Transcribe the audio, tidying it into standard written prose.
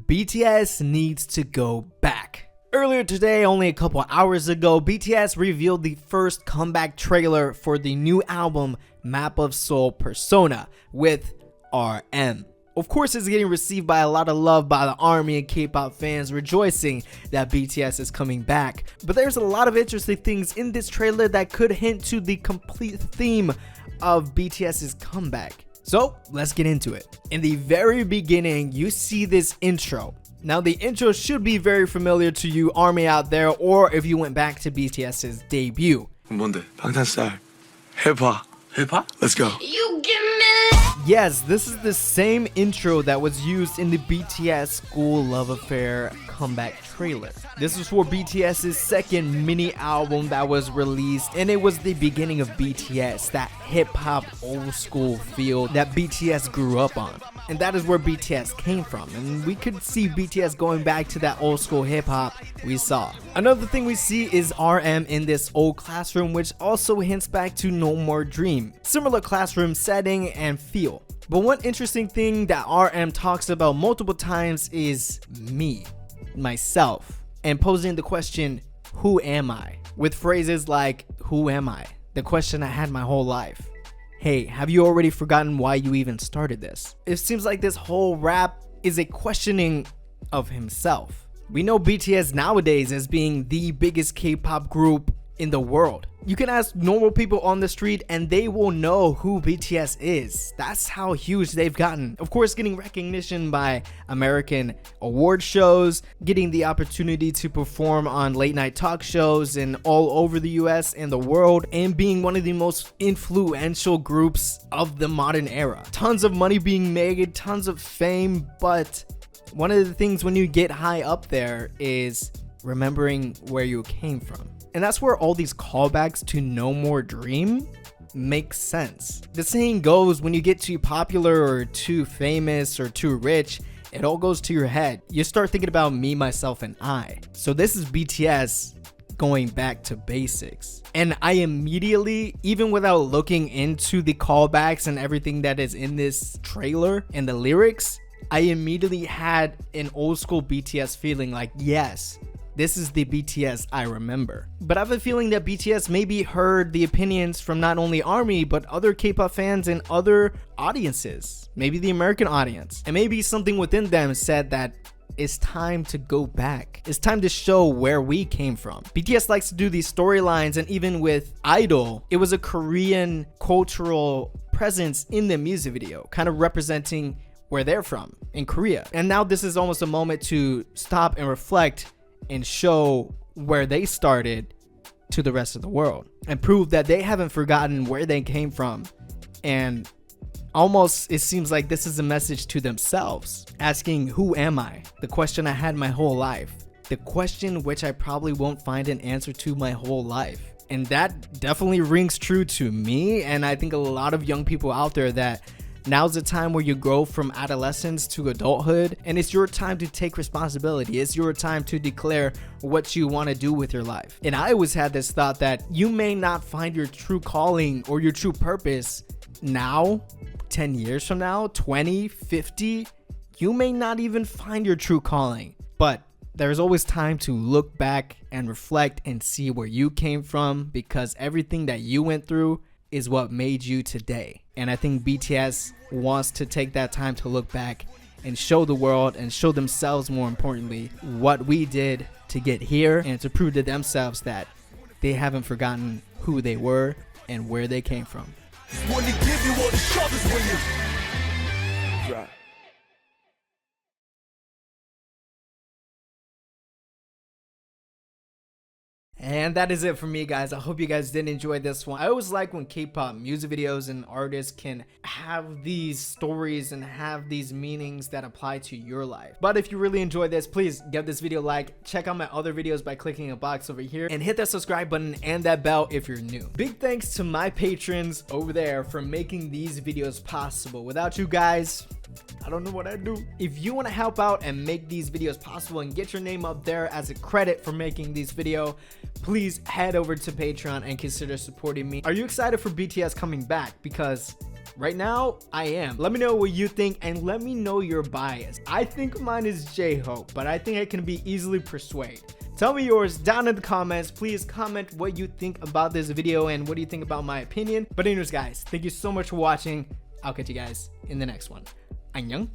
BTS needs to go back. Earlier today, only a couple hours ago, BTS revealed the first comeback trailer for the new album Map of Soul Persona with RM. Of course, it's getting received by a lot of love by the ARMY and K-pop fans rejoicing that BTS is coming back. But there's a lot of interesting things in this trailer that could hint to the complete theme of BTS's comeback. So let's get into it. In the very beginning, you see this intro. Now the intro should be very familiar to you ARMY out there, or if you went back to BTS's debut. 뭔데? 방탄 스타일. 해봐. 해봐? Let's go. You give me. Yes, this is the same intro that was used in the BTS School Love Affair comeback trailer. This is for BTS's second mini album that was released, and it was the beginning of BTS, that hip-hop old school feel that BTS grew up on. And that is where BTS came from, and we could see BTS going back to that old school hip-hop we saw. Another thing we see is RM in this old classroom, which also hints back to No More Dream. Similar classroom setting and feel. But one interesting thing that RM talks about multiple times is me, myself, and posing the question, who am I? With phrases like, who am I? The question I had my whole life. Hey, have you already forgotten why you even started this? It seems like this whole rap is a questioning of himself. We know BTS nowadays as being the biggest K-pop group in the world. You can ask normal people on the street and they will know who BTS is. That's how huge they've gotten. Of course, getting recognition by American award shows, getting the opportunity to perform on late night talk shows and all over the US and the world, and being one of the most influential groups of the modern era. Tons of money being made, tons of fame, but one of the things when you get high up there is remembering where you came from. And that's where all these callbacks to No More Dream make sense. The saying goes, when you get too popular or too famous or too rich, it all goes to your head. You start thinking about me, myself, and I. So this is BTS going back to basics. And I immediately, even without looking into the callbacks and everything that is in this trailer and the lyrics, I immediately had an old school BTS feeling like, yes, this is the BTS I remember. But I have a feeling that BTS maybe heard the opinions from not only ARMY, but other K-pop fans and other audiences. Maybe the American audience. And maybe something within them said that it's time to go back. It's time to show where we came from. BTS likes to do these storylines, and even with Idol, it was a Korean cultural presence in the music video, kind of representing where they're from in Korea. And now this is almost a moment to stop and reflect and show where they started to the rest of the world and prove that they haven't forgotten where they came from. And almost it seems like this is a message to themselves, asking, who am I? The question I had my whole life, the question which I probably won't find an answer to my whole life. And that definitely rings true to me, and I think a lot of young people out there, that now's the time where you grow from adolescence to adulthood, and it's your time to take responsibility. It's your time to declare what you want to do with your life. And I always had this thought that you may not find your true calling or your true purpose now, 10 years from now, 20, 50, you may not even find your true calling. But there's always time to look back and reflect and see where you came from, because everything that you went through is what made you today. And I think BTS wants to take that time to look back and show the world, and show themselves, more importantly, what we did to get here, and to prove to themselves that they haven't forgotten who they were and where they came from. And that is it for me, guys. I hope you guys did enjoy this one. I always like when K-pop music videos and artists can have these stories and have these meanings that apply to your life. But if you really enjoyed this, please give this video a like. Check out my other videos by clicking a box over here, and hit that subscribe button and that bell if you're new. Big thanks to my patrons over there for making these videos possible. Without you guys, I don't know what I'd do. If you want to help out and make these videos possible and get your name up there as a credit for making these videos, please head over to Patreon and consider supporting me. Are you excited for BTS coming back? Because Right now, I am. Let me know what you think and let me know your bias. I think mine is J-Hope, but I think I can be easily persuaded. Tell me yours down in the comments. Please comment what you think about this video and what do you think about my opinion. But anyways, guys, thank you so much for watching. I'll catch you guys in the next one. 안녕.